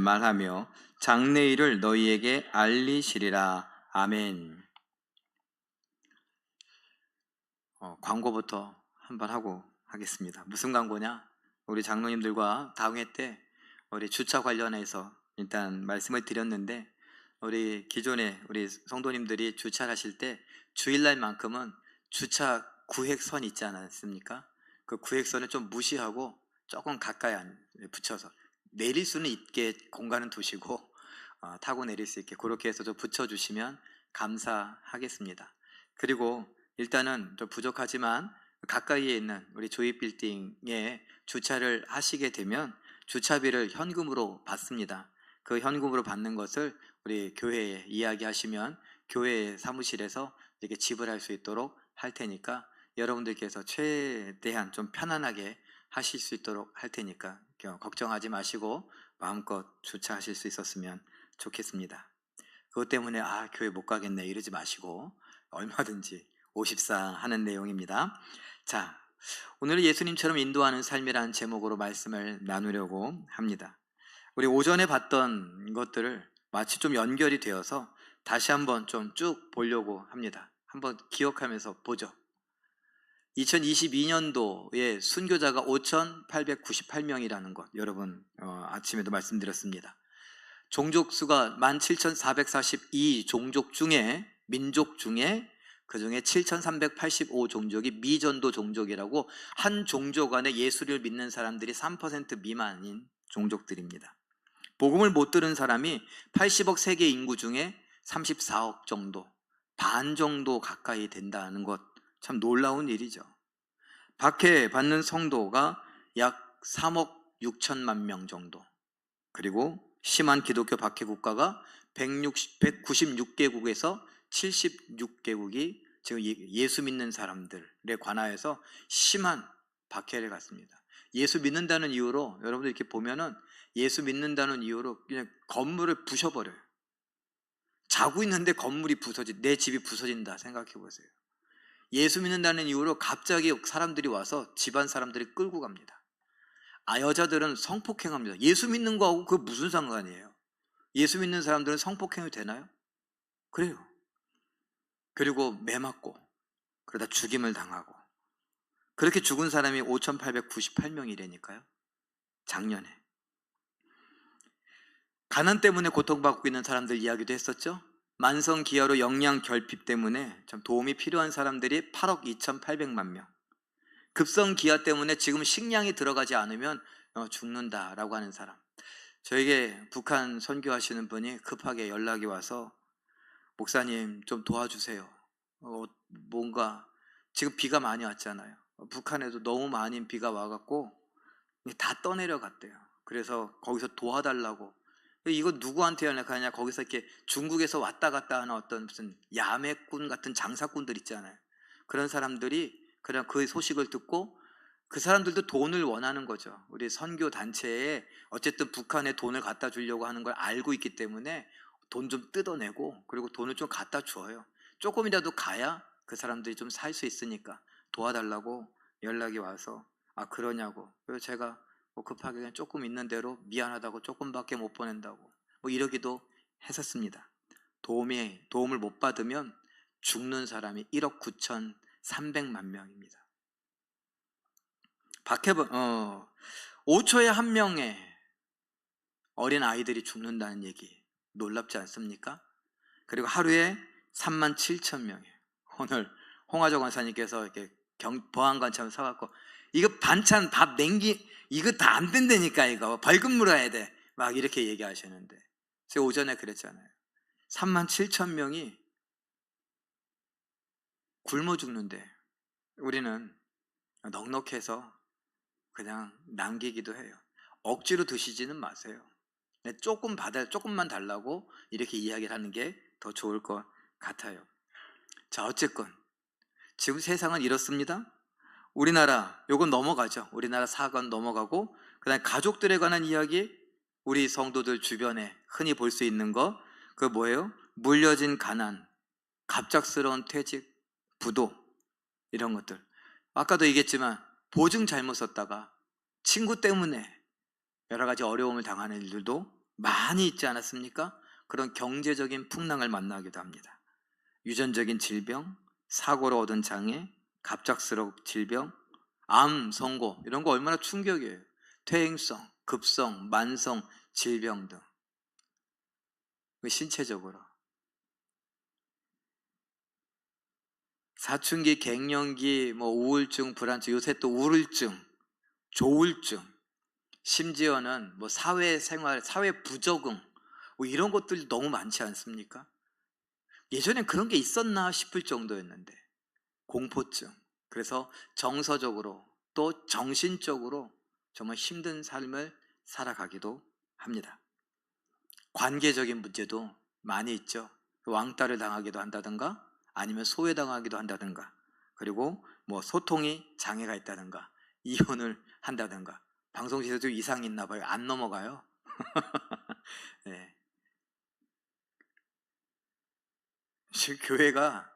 말하며 장래일을 너희에게 알리시리라. 아멘. 광고부터 한번 하고 하겠습니다. 무슨 광고냐? 우리 장로님들과 당회 때 우리 주차 관련해서 일단 말씀을 드렸는데, 우리 기존에 우리 성도님들이 주차를 하실 때 주일날만큼은 주차 구획선 있지 않았습니까? 그 구획선을 좀 무시하고 조금 가까이 붙여서 내릴 수는 있게 공간은 두시고 타고 내릴 수 있게 그렇게 해서 좀 붙여주시면 감사하겠습니다. 그리고 일단은 좀 부족하지만 가까이에 있는 우리 조이 빌딩에 주차를 하시게 되면 주차비를 현금으로 받습니다. 그 현금으로 받는 것을 우리 교회에 이야기하시면 교회 사무실에서 이렇게 지불할 수 있도록 할 테니까, 여러분들께서 최대한 좀 편안하게 하실 수 있도록 할 테니까 걱정하지 마시고 마음껏 주차하실 수 있었으면 좋겠습니다. 그것 때문에 교회 못 가겠네 이러지 마시고 얼마든지 오십사 하는 내용입니다. 자, 오늘은 예수님처럼 인도하는 삶이라는 제목으로 말씀을 나누려고 합니다. 우리 오전에 봤던 것들을 마치 좀 연결이 되어서 다시 한번 좀 쭉 보려고 합니다. 한번 기억하면서 보죠. 2022년도에 순교자가 5,898명이라는 것, 여러분 아침에도 말씀드렸습니다. 종족수가 17,442 종족 중에, 민족 중에 그 중에 7,385 종족이 미전도 종족이라고, 한 종족 안에 예수를 믿는 사람들이 3% 미만인 종족들입니다. 복음을 못 들은 사람이 80억 세계 인구 중에 34억 정도, 반 정도 가까이 된다는 것, 참 놀라운 일이죠. 박해받는 성도가 약 3억 6천만 명 정도, 그리고 심한 기독교 박해 국가가 196개국에서 76개국이 지금 예수 믿는 사람들에 관하여서 심한 박해를 갖습니다. 예수 믿는다는 이유로, 여러분들 이렇게 보면은 예수 믿는다는 이유로 그냥 건물을 부셔버려요. 자고 있는데 건물이 내 집이 부서진다 생각해 보세요. 예수 믿는다는 이유로 갑자기 사람들이 와서 집안 사람들이 끌고 갑니다. 여자들은 성폭행합니다. 예수 믿는 거하고 그게 무슨 상관이에요? 예수 믿는 사람들은 성폭행이 되나요? 그래요. 그리고 매 맞고 그러다 죽임을 당하고, 그렇게 죽은 사람이 5,898명이라니까요. 작년에. 가난 때문에 고통받고 있는 사람들 이야기도 했었죠. 만성기아로 영양 결핍 때문에 참 도움이 필요한 사람들이 8억 2,800만 명. 급성기아 때문에 지금 식량이 들어가지 않으면 죽는다라고 하는 사람. 저에게 북한 선교하시는 분이 급하게 연락이 와서, 목사님 좀 도와주세요. 뭔가 지금 비가 많이 왔잖아요. 북한에도 너무 많은 비가 와갖고 다 떠내려갔대요. 그래서 거기서 도와달라고. 이거 누구한테 연락하냐? 거기서 이렇게 중국에서 왔다 갔다 하는 어떤 무슨 야매꾼 같은 장사꾼들 있잖아요. 그런 사람들이 그냥 그 소식을 듣고, 그 사람들도 돈을 원하는 거죠. 우리 선교 단체에 어쨌든 북한에 돈을 갖다 주려고 하는 걸 알고 있기 때문에 돈 좀 뜯어내고, 그리고 돈을 좀 갖다 줘요. 조금이라도 가야 그 사람들이 좀 살 수 있으니까 도와달라고 연락이 와서, 그러냐고. 그래서 제가 급하게 그냥 조금 있는 대로 미안하다고 조금밖에 못 보낸다고 이러기도 했었습니다. 도움을 못 받으면 죽는 사람이 1억 9,300만 명입니다. 5초에 한 명의 어린 아이들이 죽는다는 얘기 놀랍지 않습니까? 그리고 하루에 37,000명이에요. 오늘 홍화정 권사님께서 이렇게 보안관처럼 사갖고, 이거 반찬 밥 냉기 이거 다 안 된다니까, 이거 벌금 물어야 돼 막 이렇게 얘기하시는데, 제가 오전에 그랬잖아요. 37,000명이 굶어 죽는데 우리는 넉넉해서 그냥 남기기도 해요. 억지로 드시지는 마세요. 조금만 달라고 이렇게 이야기를 하는 게 더 좋을 것 같아요. 자, 어쨌건 지금 세상은 이렇습니다. 우리나라 요건 넘어가죠. 우리나라 사건 넘어가고, 그 다음에 가족들에 관한 이야기, 우리 성도들 주변에 흔히 볼 수 있는 거, 그 뭐예요? 물려진 가난, 갑작스러운 퇴직, 부도, 이런 것들. 아까도 얘기했지만 보증 잘못 썼다가 친구 때문에 여러 가지 어려움을 당하는 일들도 많이 있지 않았습니까? 그런 경제적인 풍랑을 만나기도 합니다. 유전적인 질병, 사고로 얻은 장애, 갑작스러운 질병, 암, 선고 이런 거 얼마나 충격이에요. 퇴행성, 급성, 만성 질병 등 신체적으로 사춘기, 갱년기, 뭐 우울증, 불안증, 요새 또 우울증, 조울증, 심지어는 뭐 사회생활, 사회 부적응 뭐 이런 것들이 너무 많지 않습니까? 예전엔 그런 게 있었나 싶을 정도였는데 공포증. 그래서 정서적으로 또 정신적으로 정말 힘든 삶을 살아가기도 합니다. 관계적인 문제도 많이 있죠. 왕따를 당하기도 한다든가 아니면 소외당하기도 한다든가 그리고 뭐 소통이 장애가 있다든가 이혼을 한다든가 방송실에도 이상이 있나 봐요. 안 넘어가요. 네. 지금 교회가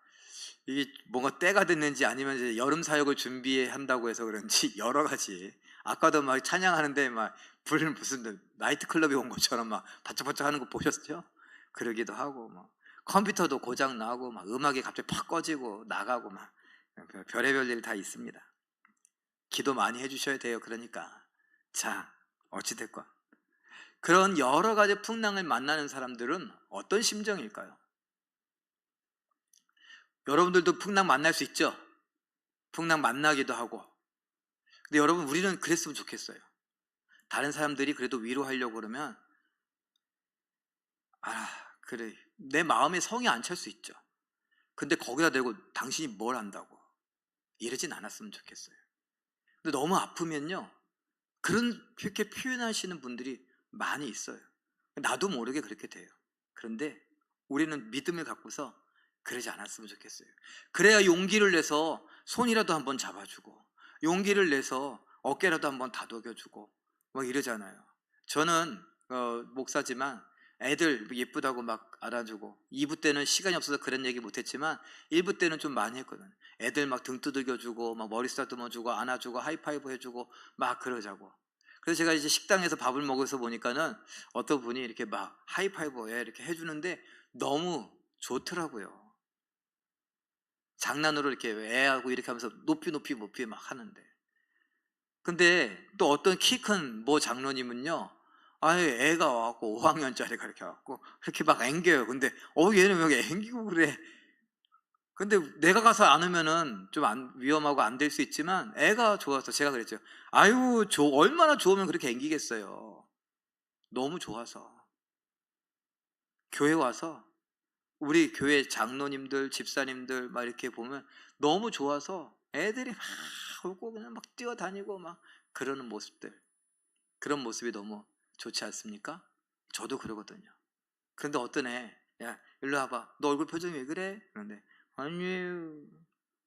이게 뭔가 때가 됐는지 아니면 이제 여름 사역을 준비한다고 해서 그런지 여러 가지 아까도 막 찬양하는데 막 불 무슨 나이트클럽에 온 것처럼 막 바짝바짝 하는 거 보셨죠? 그러기도 하고 뭐 컴퓨터도 고장 나고 막 음악이 갑자기 팍 꺼지고 나가고 막 별의별 일 다 있습니다. 기도 많이 해주셔야 돼요. 그러니까 자 어찌됐건 그런 여러 가지 풍랑을 만나는 사람들은 어떤 심정일까요? 여러분들도 풍랑 만날 수 있죠? 풍랑 만나기도 하고. 근데 여러분 우리는 그랬으면 좋겠어요. 다른 사람들이 그래도 위로하려고 그러면 아 그래 내 마음에 성이 안 찰 수 있죠. 근데 거기다 대고 당신이 뭘 안다고 이러진 않았으면 좋겠어요. 근데 너무 아프면요 그렇게 표현하시는 분들이 많이 있어요. 나도 모르게 그렇게 돼요. 그런데 우리는 믿음을 갖고서 그러지 않았으면 좋겠어요. 그래야 용기를 내서 손이라도 한번 잡아주고 용기를 내서 어깨라도 한번 다독여주고 막 이러잖아요. 저는 목사지만 애들 예쁘다고 막 알아주고 2부 때는 시간이 없어서 그런 얘기 못했지만 1부 때는 좀 많이 했거든. 애들 막 등 두들겨주고 막 머리 쓰다듬어주고 안아주고 하이파이브 해주고 막 그러자고. 그래서 제가 이제 식당에서 밥을 먹어서 보니까는 어떤 분이 이렇게 막 하이파이브 이렇게 해주는데 너무 좋더라고요. 장난으로 이렇게 애하고 이렇게 하면서 높이 막 하는데. 근데 또 어떤 키 큰 모 장로님은요, 아예 애가 와갖고 5학년짜리가 이렇게 와갖고 그렇게 막 앵겨요. 근데 얘는 왜 앵기고 그래? 근데 내가 가서 안으면은 좀 위험하고 안 될 수 있지만 애가 좋아서 제가 그랬죠. 아유, 얼마나 좋으면 그렇게 앵기겠어요. 너무 좋아서. 교회 와서 우리 교회 장로님들, 집사님들 막 이렇게 보면 너무 좋아서 애들이 막 울고 그냥 막 뛰어다니고 막 그러는 모습들. 그런 모습이 너무 좋지 않습니까? 저도 그러거든요. 그런데 어떤 애, 야, 일로 와봐. 너 얼굴 표정이 왜 그래? 그런데, 아니에요.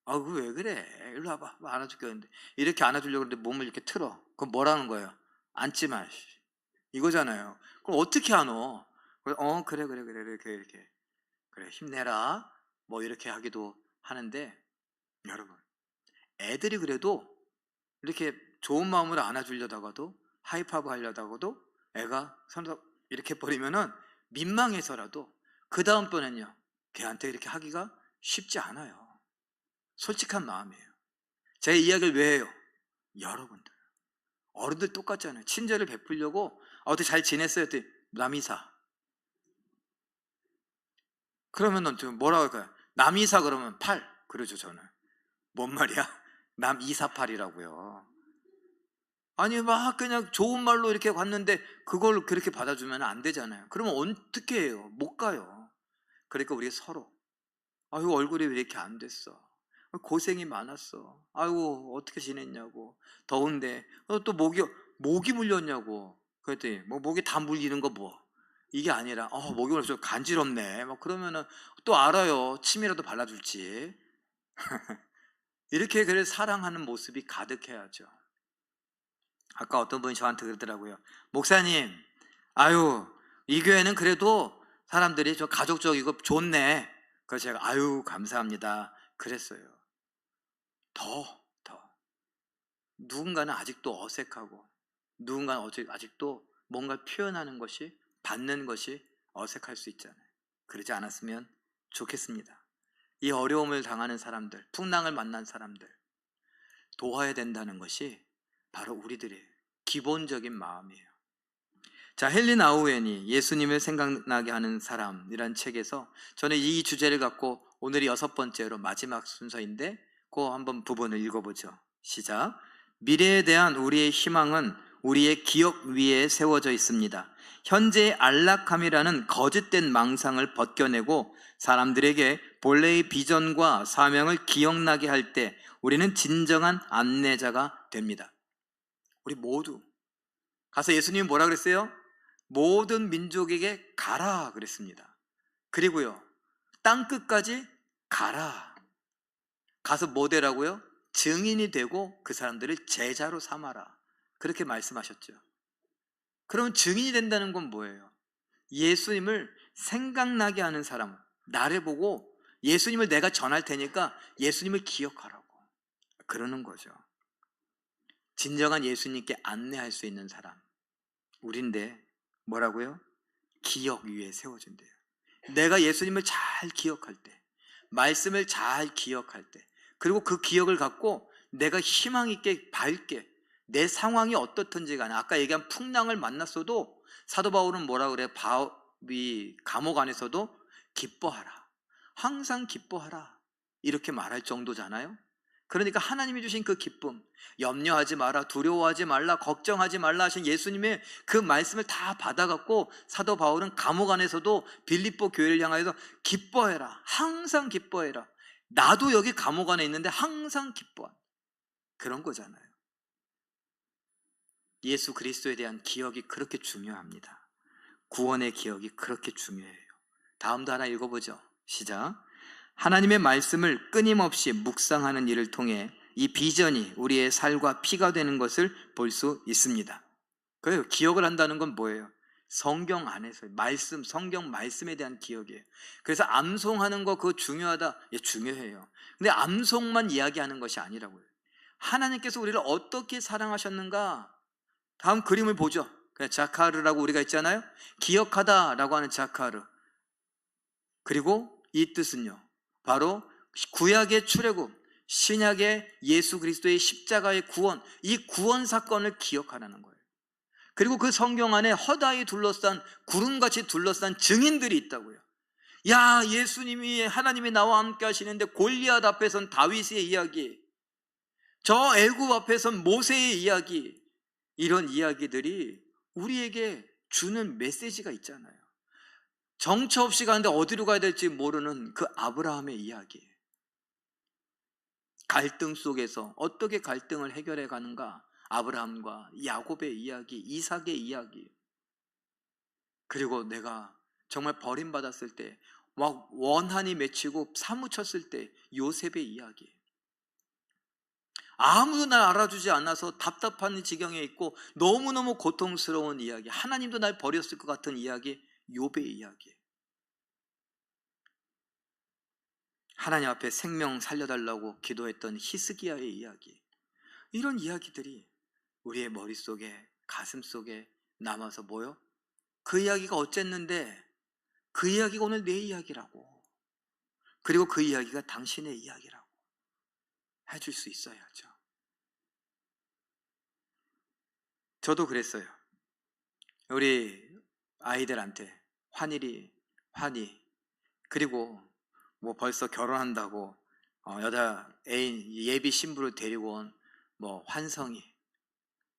아, 그거 왜 그래? 일로 와봐. 뭐 안아줄게. 그런데, 이렇게 안아주려고 그러는데 몸을 이렇게 틀어. 그럼 뭐라는 거예요? 앉지 마. 이거잖아요. 그럼 어떻게 안어? 그래. 이렇게. 그래, 힘내라. 뭐 이렇게 하기도 하는데, 여러분, 애들이 그래도 이렇게 좋은 마음으로 안아주려다가도 하이파브 하려다가도 애가 손을 이렇게 버리면은 민망해서라도 그 다음번엔요 걔한테 이렇게 하기가 쉽지 않아요. 솔직한 마음이에요. 제 이야기를 왜 해요? 여러분들 어른들 똑같잖아요. 친절을 베풀려고 어떻게 잘 지냈어요? 했더니 남이사. 그러면은 좀 뭐라고 할까요? 남이사 그러면 팔 그러죠. 저는 뭔 말이야? 남이사팔이라고요. 아니 막 그냥 좋은 말로 이렇게 갔는데 그걸 그렇게 받아주면 안 되잖아요. 그러면 어떻게 해요? 못 가요. 그러니까 우리 서로 아유 얼굴이 왜 이렇게 안 됐어? 고생이 많았어. 아이고 어떻게 지냈냐고. 더운데 또 목이 물렸냐고. 그랬더니 뭐 목이 다 물리는 거 뭐. 이게 아니라 목이 물려서 간지럽네. 막 그러면은 또 알아요. 침이라도 발라줄지. 이렇게 그래 사랑하는 모습이 가득해야죠. 아까 어떤 분이 저한테 그러더라고요. 목사님, 아유, 이 교회는 그래도 사람들이 좀 가족적이고 좋네. 그래서 제가 아유, 감사합니다. 그랬어요. 더. 누군가는 아직도 어색하고, 누군가는 아직도 뭔가 표현하는 것이 받는 것이 어색할 수 있잖아요. 그러지 않았으면 좋겠습니다. 이 어려움을 당하는 사람들, 풍랑을 만난 사람들 도와야 된다는 것이 바로 우리들의 기본적인 마음이에요. 자, 헨리 나우엔이 예수님을 생각나게 하는 사람이란 책에서 저는 이 주제를 갖고 오늘이 6번째로 마지막 순서인데 그 한번 부분을 읽어보죠. 시작. 미래에 대한 우리의 희망은 우리의 기억 위에 세워져 있습니다. 현재의 안락함이라는 거짓된 망상을 벗겨내고 사람들에게 본래의 비전과 사명을 기억나게 할 때 우리는 진정한 안내자가 됩니다. 우리 모두 가서 예수님이 뭐라 그랬어요? 모든 민족에게 가라 그랬습니다. 그리고요, 땅끝까지 가라. 가서 뭐 되라고요? 증인이 되고 그 사람들을 제자로 삼아라. 그렇게 말씀하셨죠. 그러면 증인이 된다는 건 뭐예요? 예수님을 생각나게 하는 사람, 나를 보고 예수님을 내가 전할 테니까 예수님을 기억하라고 그러는 거죠. 진정한 예수님께 안내할 수 있는 사람, 우린데 뭐라고요? 기억 위에 세워준대요. 내가 예수님을 잘 기억할 때, 말씀을 잘 기억할 때, 그리고 그 기억을 갖고 내가 희망 있게 밝게 내 상황이 어떻든지 간에 아까 얘기한 풍랑을 만났어도 사도 바울은 뭐라 그래? 이 감옥 안에서도 기뻐하라. 항상 기뻐하라. 이렇게 말할 정도잖아요. 그러니까 하나님이 주신 그 기쁨, 염려하지 마라, 두려워하지 말라, 걱정하지 말라 하신 예수님의 그 말씀을 다 받아갖고 사도 바울은 감옥 안에서도 빌립보 교회를 향하여서 기뻐해라, 항상 기뻐해라. 나도 여기 감옥 안에 있는데 항상 기뻐한 그런 거잖아요. 예수 그리스도에 대한 기억이 그렇게 중요합니다. 구원의 기억이 그렇게 중요해요. 다음도 하나 읽어보죠. 시작. 하나님의 말씀을 끊임없이 묵상하는 일을 통해 이 비전이 우리의 살과 피가 되는 것을 볼 수 있습니다. 그래요. 기억을 한다는 건 뭐예요? 성경 안에서의 말씀, 성경 말씀에 대한 기억이에요. 그래서 암송하는 거 그거 중요하다. 예, 중요해요. 근데 암송만 이야기하는 것이 아니라고요. 하나님께서 우리를 어떻게 사랑하셨는가? 다음 그림을 보죠. 자카르라고 우리가 있잖아요. 기억하다라고 하는 자카르. 그리고 이 뜻은요, 바로 구약의 출애굽, 신약의 예수 그리스도의 십자가의 구원, 이 구원 사건을 기억하라는 거예요. 그리고 그 성경 안에 허다히 둘러싼, 구름같이 둘러싼 증인들이 있다고요. 야, 예수님이, 하나님이 나와 함께 하시는데 골리앗 앞에선 다윗의 이야기, 저 애굽 앞에선 모세의 이야기, 이런 이야기들이 우리에게 주는 메시지가 있잖아요. 정처 없이 가는데 어디로 가야 될지 모르는 그 아브라함의 이야기, 갈등 속에서 어떻게 갈등을 해결해 가는가, 아브라함과 야곱의 이야기, 이삭의 이야기, 그리고 내가 정말 버림받았을 때 막 원한이 맺히고 사무쳤을 때 요셉의 이야기, 아무도 날 알아주지 않아서 답답한 지경에 있고 너무너무 고통스러운 이야기, 하나님도 날 버렸을 것 같은 이야기, 욥의 이야기, 하나님 앞에 생명 살려달라고 기도했던 히스기야의 이야기, 이런 이야기들이 우리의 머릿속에, 가슴속에 남아서 뭐요? 그 이야기가 어쨌는데 그 이야기가 오늘 내 이야기라고, 그리고 그 이야기가 당신의 이야기라고 해줄 수 있어야죠. 저도 그랬어요. 우리 아이들한테 환희, 그리고 뭐 벌써 결혼한다고 여자 애인 예비 신부를 데리고 온 뭐 환성이,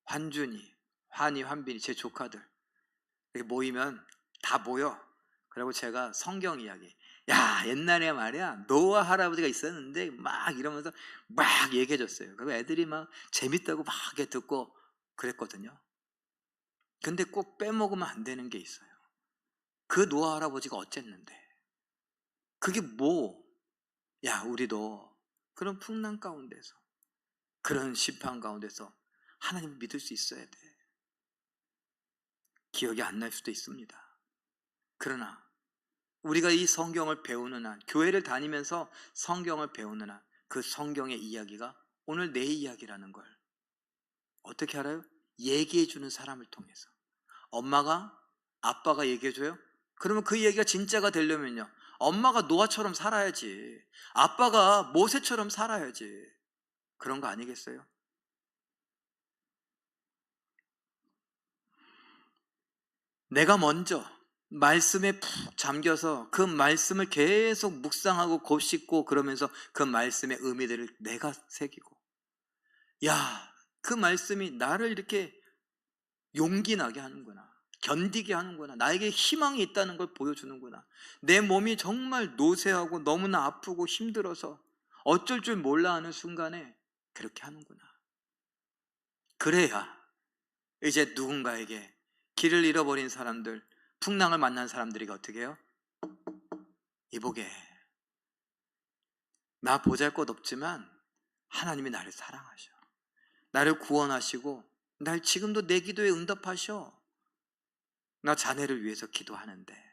환준이, 환희, 환빈이, 제 조카들 이렇게 모이면 다 모여. 그리고 제가 성경 이야기, 야, 옛날에 말이야 노아 할아버지가 있었는데 막 이러면서 막 얘기해 줬어요. 그리고 애들이 막 재밌다고 막 이렇게 듣고 그랬거든요. 근데 꼭 빼먹으면 안 되는 게 있어요. 그 노아 할아버지가 어쨌는데, 그게 뭐, 야, 우리도 그런 풍랑 가운데서, 그런 심판 가운데서 하나님을 믿을 수 있어야 돼. 기억이 안 날 수도 있습니다. 그러나 우리가 이 성경을 배우는 한, 교회를 다니면서 성경을 배우는 한, 그 성경의 이야기가 오늘 내 이야기라는 걸 어떻게 알아요? 얘기해 주는 사람을 통해서. 엄마가 아빠가 얘기해줘요? 그러면 그 얘기가 진짜가 되려면요, 엄마가 노아처럼 살아야지, 아빠가 모세처럼 살아야지. 그런 거 아니겠어요? 내가 먼저 말씀에 푹 잠겨서 그 말씀을 계속 묵상하고 곱씹고 그러면서 그 말씀의 의미들을 내가 새기고, 야, 그 말씀이 나를 이렇게 용기 나게 하는구나, 견디게 하는구나, 나에게 희망이 있다는 걸 보여주는구나, 내 몸이 정말 노쇠하고 너무나 아프고 힘들어서 어쩔 줄 몰라 하는 순간에 그렇게 하는구나. 그래야 이제 누군가에게, 길을 잃어버린 사람들, 풍랑을 만난 사람들에게 어떻게 해요? 이보게, 나 보잘것없지만 하나님이 나를 사랑하셔, 나를 구원하시고 날 지금도 내 기도에 응답하셔, 나 자네를 위해서 기도하는데.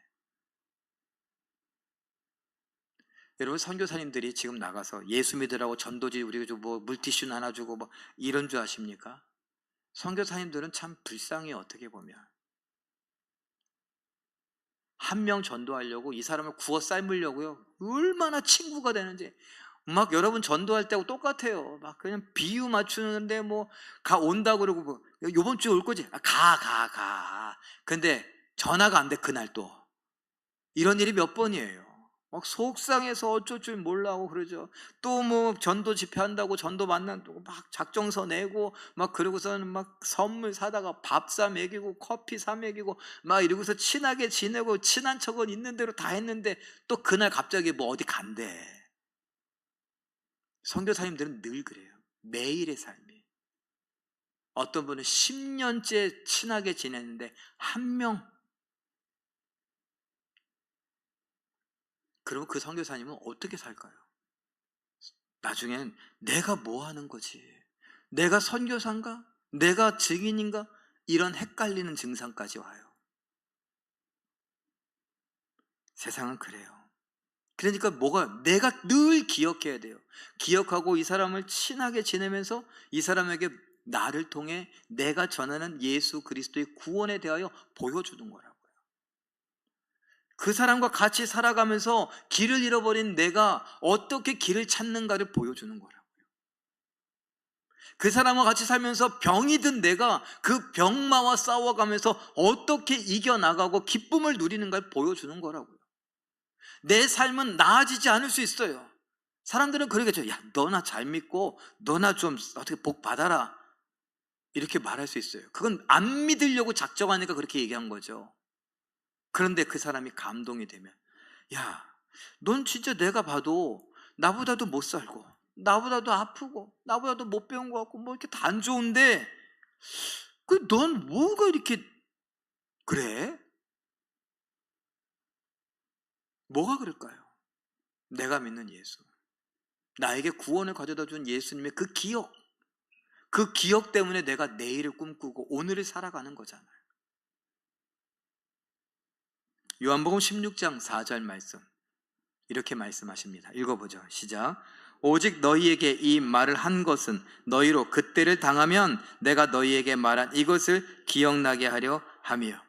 여러분, 선교사님들이 지금 나가서 예수 믿으라고 전도지 우리 뭐 물티슈 나눠주고 뭐 이런 줄 아십니까? 선교사님들은 참 불쌍해요. 어떻게 보면 한 명 전도하려고 이 사람을 구워 삶으려고요, 얼마나 친구가 되는지. 막 여러분 전도할 때하고 똑같아요. 막 그냥 비유 맞추는데 뭐 가 온다 그러고 뭐 요번 주에 올 거지? 가. 근데 전화가 안 돼 그날. 또 이런 일이 몇 번이에요. 막 속상해서 어쩔 줄 몰라 하고 그러죠. 또 뭐 전도 집회한다고 전도 만난다고 막 작정서 내고 막 그러고서는 막 선물 사다가 밥 사 먹이고 커피 사 먹이고 막 이러고서 친하게 지내고 친한 척은 있는 대로 다 했는데 또 그날 갑자기 뭐 어디 간대. 선교사님들은 늘 그래요. 매일의 삶이. 어떤 분은 10년째 친하게 지냈는데 한 명. 그러면 그 선교사님은 어떻게 살까요? 나중엔 내가 뭐 하는 거지? 내가 선교사인가? 내가 증인인가? 이런 헷갈리는 증상까지 와요. 세상은 그래요. 그러니까 내가 늘 기억해야 돼요. 기억하고 이 사람을 친하게 지내면서 이 사람에게 나를 통해 내가 전하는 예수 그리스도의 구원에 대하여 보여주는 거라고요. 그 사람과 같이 살아가면서 길을 잃어버린 내가 어떻게 길을 찾는가를 보여주는 거라고요. 그 사람과 같이 살면서 병이 든 내가 그 병마와 싸워가면서 어떻게 이겨나가고 기쁨을 누리는가를 보여주는 거라고요. 내 삶은 나아지지 않을 수 있어요. 사람들은 그러겠죠. 야, 너나 잘 믿고 너나 좀 어떻게 복 받아라, 이렇게 말할 수 있어요. 그건 안 믿으려고 작정하니까 그렇게 얘기한 거죠. 그런데 그 사람이 감동이 되면, 야, 넌 진짜 내가 봐도 나보다도 못 살고 나보다도 아프고 나보다도 못 배운 것 같고 뭐 이렇게 다 안 좋은데 넌 뭐가 이렇게 그래? 뭐가 그럴까요? 내가 믿는 예수, 나에게 구원을 가져다 준 예수님의 그 기억 때문에 내가 내일을 꿈꾸고 오늘을 살아가는 거잖아요. 요한복음 16장 4절 말씀, 이렇게 말씀하십니다. 읽어보죠. 시작. 오직 너희에게 이 말을 한 것은 너희로 그때를 당하면 내가 너희에게 말한 이것을 기억나게 하려 함이요.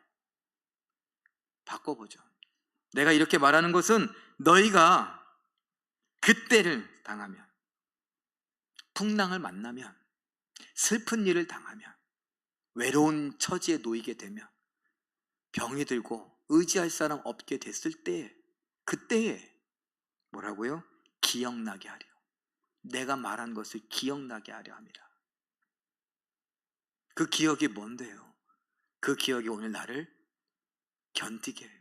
바꿔보죠. 내가 이렇게 말하는 것은 너희가 그때를 당하면, 풍랑을 만나면, 슬픈 일을 당하면, 외로운 처지에 놓이게 되면, 병이 들고 의지할 사람 없게 됐을 때, 그때에 뭐라고요? 기억나게 하려, 내가 말한 것을 기억나게 하려 합니다. 그 기억이 뭔데요? 그 기억이 오늘 나를 견디게 해요.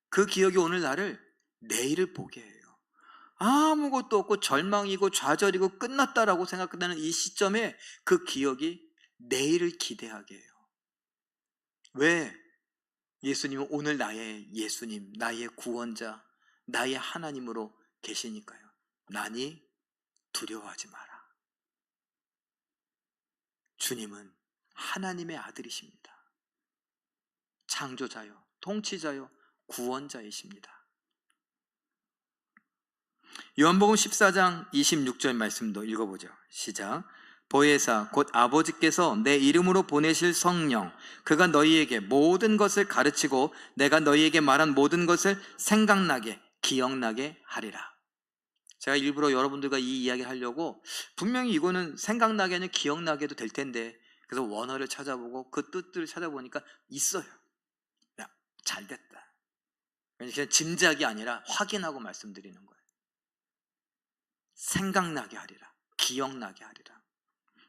그 기억이 오늘 나를 내일을 보게 해요. 아무것도 없고 절망이고 좌절이고 끝났다라고 생각되는 이 시점에 그 기억이 내일을 기대하게 해요. 왜? 예수님은 오늘 나의 예수님, 나의 구원자, 나의 하나님으로 계시니까요. 나니 두려워하지 마라. 주님은 하나님의 아들이십니다. 창조자요, 통치자요, 구원자이십니다. 요한복음 14장 26절 말씀도 읽어보죠. 시작. 보혜사 곧 아버지께서 내 이름으로 보내실 성령 그가 너희에게 모든 것을 가르치고 내가 너희에게 말한 모든 것을 생각나게 기억나게 하리라. 제가 일부러 여러분들과 이 이야기를 하려고 분명히 이거는 생각나게 아니라 기억나게 해도 될 텐데 그래서 원어를 찾아보고 그 뜻들을 찾아보니까 있어요. 야, 잘 됐다. 그냥 짐작이 아니라 확인하고 말씀드리는 거예요. 생각나게 하리라. 기억나게 하리라.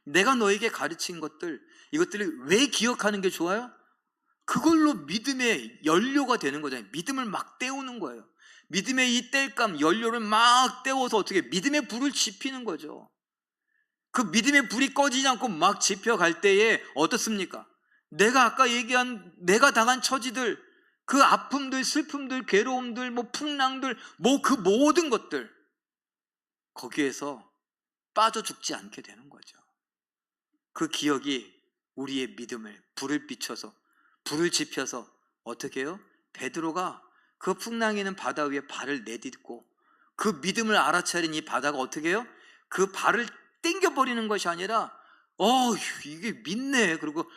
내가 너에게 가르친 것들, 이것들을 왜 기억하는 게 좋아요? 그걸로 믿음의 연료가 되는 거잖아요. 믿음을 막 때우는 거예요. 믿음의 이 땔감, 연료를 막 때워서 어떻게 믿음의 불을 지피는 거죠. 그 믿음의 불이 꺼지지 않고 막 지펴갈 때에 어떻습니까? 내가 아까 얘기한 내가 당한 처지들, 그 아픔들, 슬픔들, 괴로움들, 뭐 풍랑들, 뭐 그 모든 것들 거기에서 빠져 죽지 않게 되는 거죠. 그 기억이 우리의 믿음을 불을 비춰서 불을 지펴서 어떻게 해요? 베드로가 그 풍랑이는 바다 위에 발을 내딛고 그 믿음을 알아차린 이 바다가 어떻게 해요? 그 발을 땡겨버리는 것이 아니라 이게 믿네. 그리고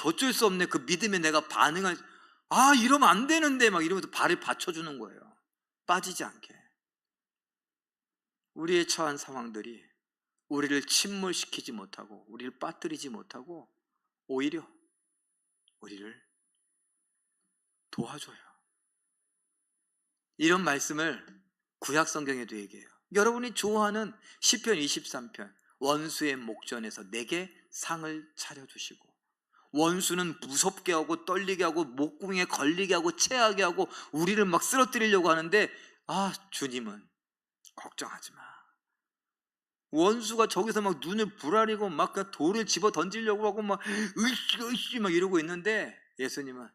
어쩔 수 없네. 그 믿음에 내가 반응할 이러면 안 되는데 막 이러면서 발을 받쳐주는 거예요. 빠지지 않게. 우리의 처한 상황들이 우리를 침몰시키지 못하고 우리를 빠뜨리지 못하고 오히려 우리를 도와줘요. 이런 말씀을 구약 성경에도 얘기해요. 여러분이 좋아하는 시편 23편 원수의 목전에서 내게 상을 차려주시고 원수는 무섭게 하고 떨리게 하고 목구멍에 걸리게 하고 체하게 하고 우리를 막 쓰러뜨리려고 하는데 주님은 걱정하지 마. 원수가 저기서 막 눈을 부라리고 막 돌을 집어 던지려고 하고 막 으쌰 막 이러고 있는데 예수님은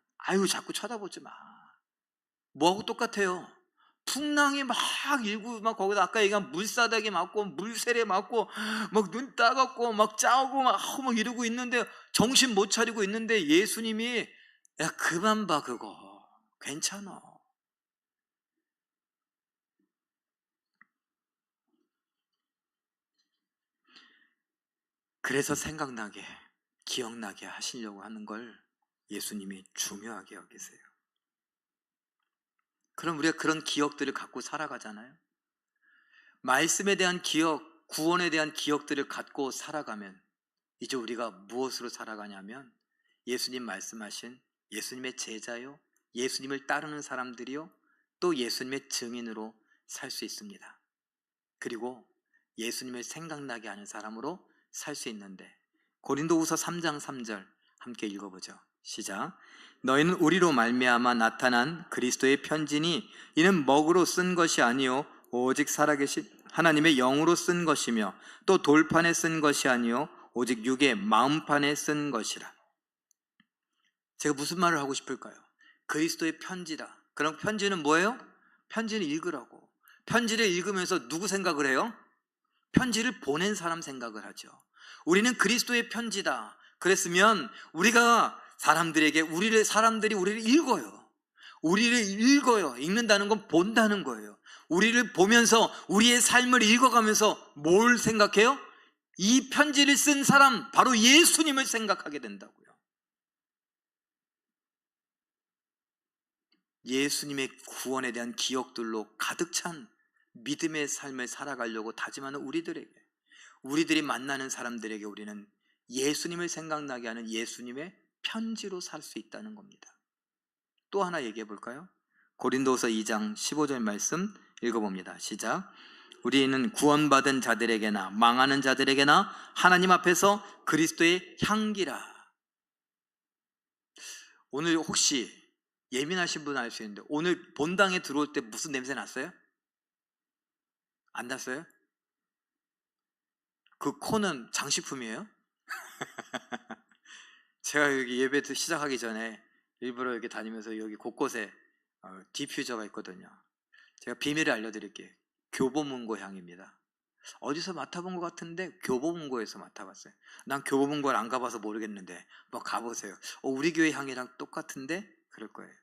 자꾸 쳐다보지 마. 뭐하고 똑같아요. 풍랑이 막 일고 막 거기다 아까 얘기한 물사닥이 맞고 물세례 맞고 막 눈 따갑고 막 짜고 막 이러고 있는데 정신 못 차리고 있는데 예수님이 야 그만 봐 그거 괜찮아. 그래서 생각나게 기억나게 하시려고 하는 걸 예수님이 중요하게 여기세요. 그럼 우리가 그런 기억들을 갖고 살아가잖아요. 말씀에 대한 기억, 구원에 대한 기억들을 갖고 살아가면 이제 우리가 무엇으로 살아가냐면 예수님 말씀하신 예수님의 제자요, 예수님을 따르는 사람들이요, 또 예수님의 증인으로 살 수 있습니다. 그리고 예수님을 생각나게 하는 사람으로 살 수 있는데 고린도후서 3장 3절 함께 읽어보죠. 시작. 너희는 우리로 말미암아 나타난 그리스도의 편지니 이는 먹으로 쓴 것이 아니요 오직 살아계신 하나님의 영으로 쓴 것이며 또 돌판에 쓴 것이 아니요 오직 육의 마음판에 쓴 것이라. 제가 무슨 말을 하고 싶을까요? 그리스도의 편지다. 그럼 편지는 뭐예요? 편지를 읽으라고. 편지를 읽으면서 누구 생각을 해요? 편지를 보낸 사람 생각을 하죠. 우리는 그리스도의 편지다. 그랬으면 우리가 사람들이 우리를 읽어요. 우리를 읽어요. 읽는다는 건 본다는 거예요. 우리를 보면서 우리의 삶을 읽어가면서 뭘 생각해요? 이 편지를 쓴 사람 바로 예수님을 생각하게 된다고요. 예수님의 구원에 대한 기억들로 가득 찬 믿음의 삶을 살아가려고 다짐하는 우리들이 만나는 사람들에게 우리는 예수님을 생각나게 하는 예수님의 편지로 살 수 있다는 겁니다. 또 하나 얘기해 볼까요? 고린도서 2장 15절 말씀 읽어봅니다. 시작. 우리는 구원받은 자들에게나 망하는 자들에게나 하나님 앞에서 그리스도의 향기라. 오늘 혹시 예민하신 분은 알 수 있는데 오늘 본당에 들어올 때 무슨 냄새 났어요? 안 났어요? 그 코는 장식품이에요? 제가 여기 예배 시작하기 전에 일부러 여기 다니면서 여기 곳곳에 디퓨저가 있거든요. 제가 비밀을 알려드릴게요. 교보문고 향입니다. 어디서 맡아본 것 같은데 교보문고에서 맡아봤어요. 난 교보문고를 안 가봐서 모르겠는데 뭐 가보세요. 우리 교회 향이랑 똑같은데 그럴 거예요.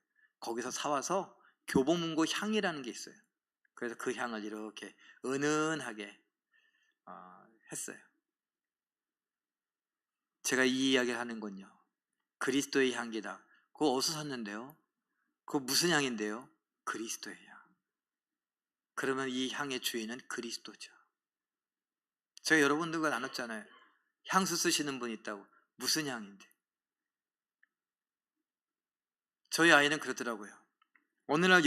거기서 사와서 교보문고 향이라는 게 있어요. 그래서 그 향을 이렇게 은은하게 했어요. 제가 이 이야기를 하는 건요, 그리스도의 향기다. 그거 어디서 샀는데요? 그거 무슨 향인데요? 그리스도의 향. 그러면 이 향의 주인은 그리스도죠. 제가 여러분들과 나눴잖아요. 향수 쓰시는 분이 있다고. 무슨 향인데? 저희 아이는 그러더라고요. 어느 날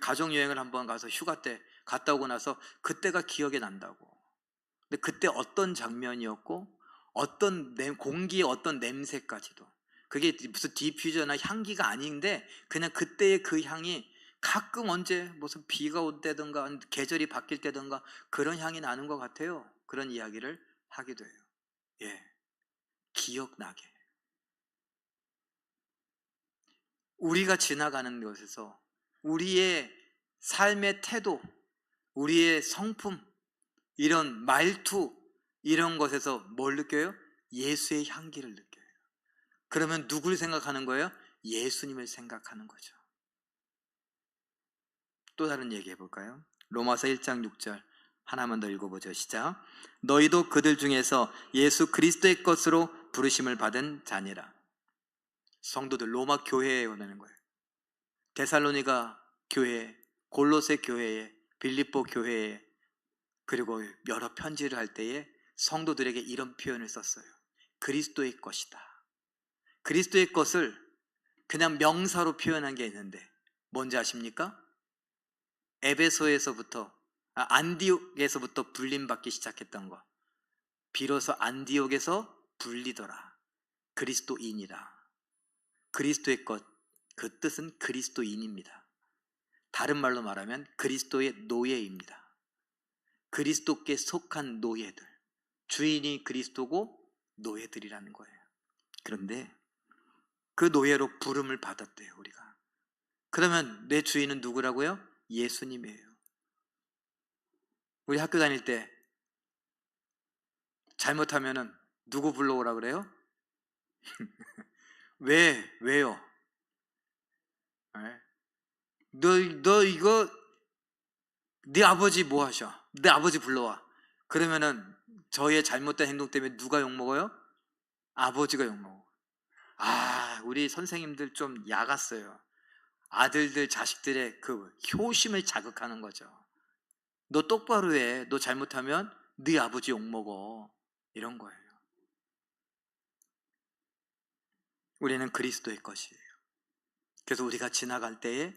가족여행을 한번 가서 휴가 때 갔다 오고 나서 그때가 기억이 난다고. 근데 그때 어떤 장면이었고 어떤 공기의 어떤 냄새까지도, 그게 무슨 디퓨저나 향기가 아닌데 그냥 그때의 그 향이 가끔 언제 무슨 비가 올 때든가 계절이 바뀔 때든가 그런 향이 나는 것 같아요. 그런 이야기를 하기도 해요. 예, 기억나게. 우리가 지나가는 것에서 우리의 삶의 태도, 우리의 성품, 이런 말투, 이런 것에서 뭘 느껴요? 예수의 향기를 느껴요. 그러면 누굴 생각하는 거예요? 예수님을 생각하는 거죠. 또 다른 얘기 해볼까요? 로마서 1장 6절 하나만 더 읽어보죠. 시작. 너희도 그들 중에서 예수 그리스도의 것으로 부르심을 받은 자니라. 성도들, 로마 교회에 보내는 거예요. 데살로니가 교회, 골로새 교회에, 빌립보 교회에, 그리고 여러 편지를 할 때에 성도들에게 이런 표현을 썼어요. 그리스도의 것이다. 그리스도의 것을 그냥 명사로 표현한 게 있는데 뭔지 아십니까? 에베소에서부터, 안디옥에서부터 불림받기 시작했던 거. 비로소 안디옥에서 불리더라. 그리스도인이라. 그리스도의 것, 그 뜻은 그리스도인입니다. 다른 말로 말하면 그리스도의 노예입니다. 그리스도께 속한 노예들, 주인이 그리스도고 노예들이라는 거예요. 그런데 그 노예로 부름을 받았대요, 우리가. 그러면 내 주인은 누구라고요? 예수님이에요. 우리 학교 다닐 때 잘못하면은 누구 불러오라 그래요? 왜요? 네? 너 이거 네 아버지 뭐 하셔? 네 아버지 불러와. 그러면은 저의 잘못된 행동 때문에 누가 욕먹어요? 아버지가 욕먹어. 우리 선생님들 좀 야갔어요. 아들들, 자식들의 그 효심을 자극하는 거죠. 너 똑바로 해. 너 잘못하면 네 아버지 욕먹어. 이런 거예요. 우리는 그리스도의 것이에요. 그래서 우리가 지나갈 때에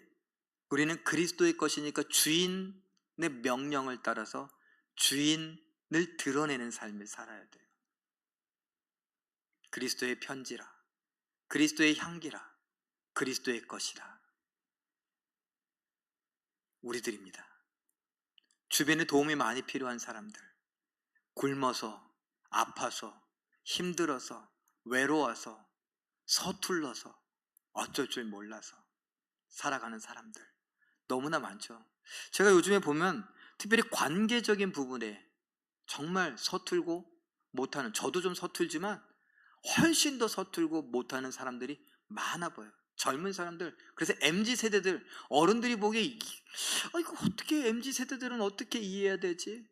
우리는 그리스도의 것이니까 주인의 명령을 따라서 주인을 드러내는 삶을 살아야 돼요. 그리스도의 편지라, 그리스도의 향기라, 그리스도의 것이라. 우리들입니다. 주변에 도움이 많이 필요한 사람들, 굶어서, 아파서, 힘들어서, 외로워서, 서툴러서, 어쩔 줄 몰라서 살아가는 사람들 너무나 많죠. 제가 요즘에 보면 특별히 관계적인 부분에 정말 서툴고 못하는, 저도 좀 서툴지만 훨씬 더 서툴고 못하는 사람들이 많아 보여요. 젊은 사람들. 그래서 MZ세대들, 어른들이 보기에 이거 어떻게 MZ세대들은 어떻게 이해해야 되지?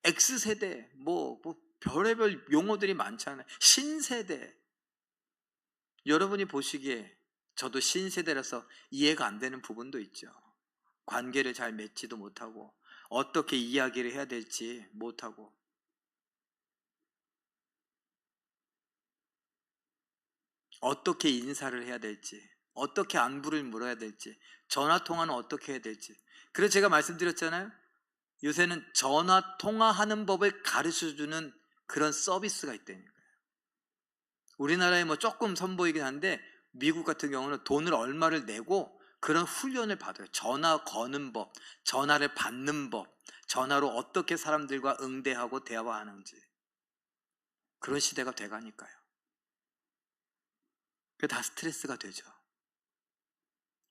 X세대, 뭐 별의별 용어들이 많잖아요. 신세대. 여러분이 보시기에 저도 신세대라서 이해가 안 되는 부분도 있죠. 관계를 잘 맺지도 못하고 어떻게 이야기를 해야 될지 못하고, 어떻게 인사를 해야 될지, 어떻게 안부를 물어야 될지, 전화통화는 어떻게 해야 될지. 그래서 제가 말씀드렸잖아요. 요새는 전화통화하는 법을 가르쳐주는 그런 서비스가 있다니까요. 우리나라에 뭐 조금 선보이긴 한데 미국 같은 경우는 돈을 얼마를 내고 그런 훈련을 받아요. 전화 거는 법, 전화를 받는 법, 전화로 어떻게 사람들과 응대하고 대화하는지. 그런 시대가 돼가니까요. 그게 다 스트레스가 되죠.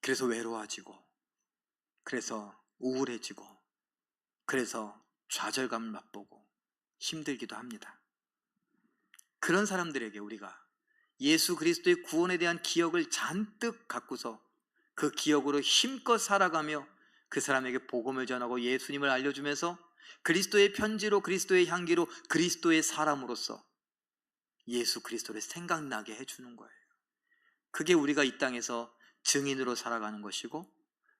그래서 외로워지고, 그래서 우울해지고, 그래서 좌절감을 맛보고 힘들기도 합니다. 그런 사람들에게 우리가 예수 그리스도의 구원에 대한 기억을 잔뜩 갖고서 그 기억으로 힘껏 살아가며 그 사람에게 복음을 전하고 예수님을 알려주면서 그리스도의 편지로, 그리스도의 향기로, 그리스도의 사람으로서 예수 그리스도를 생각나게 해주는 거예요. 그게 우리가 이 땅에서 증인으로 살아가는 것이고,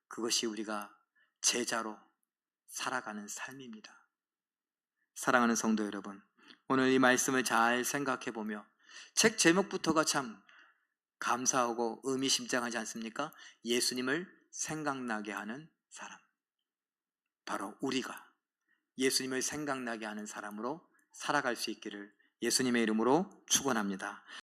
그것이 우리가 제자로 살아가는 삶입니다. 사랑하는 성도 여러분, 오늘 이 말씀을 잘 생각해 보며 책 제목부터가 참 감사하고 의미심장하지 않습니까? 예수님을 생각나게 하는 사람. 바로 우리가 예수님을 생각나게 하는 사람으로 살아갈 수 있기를 예수님의 이름으로 축원합니다.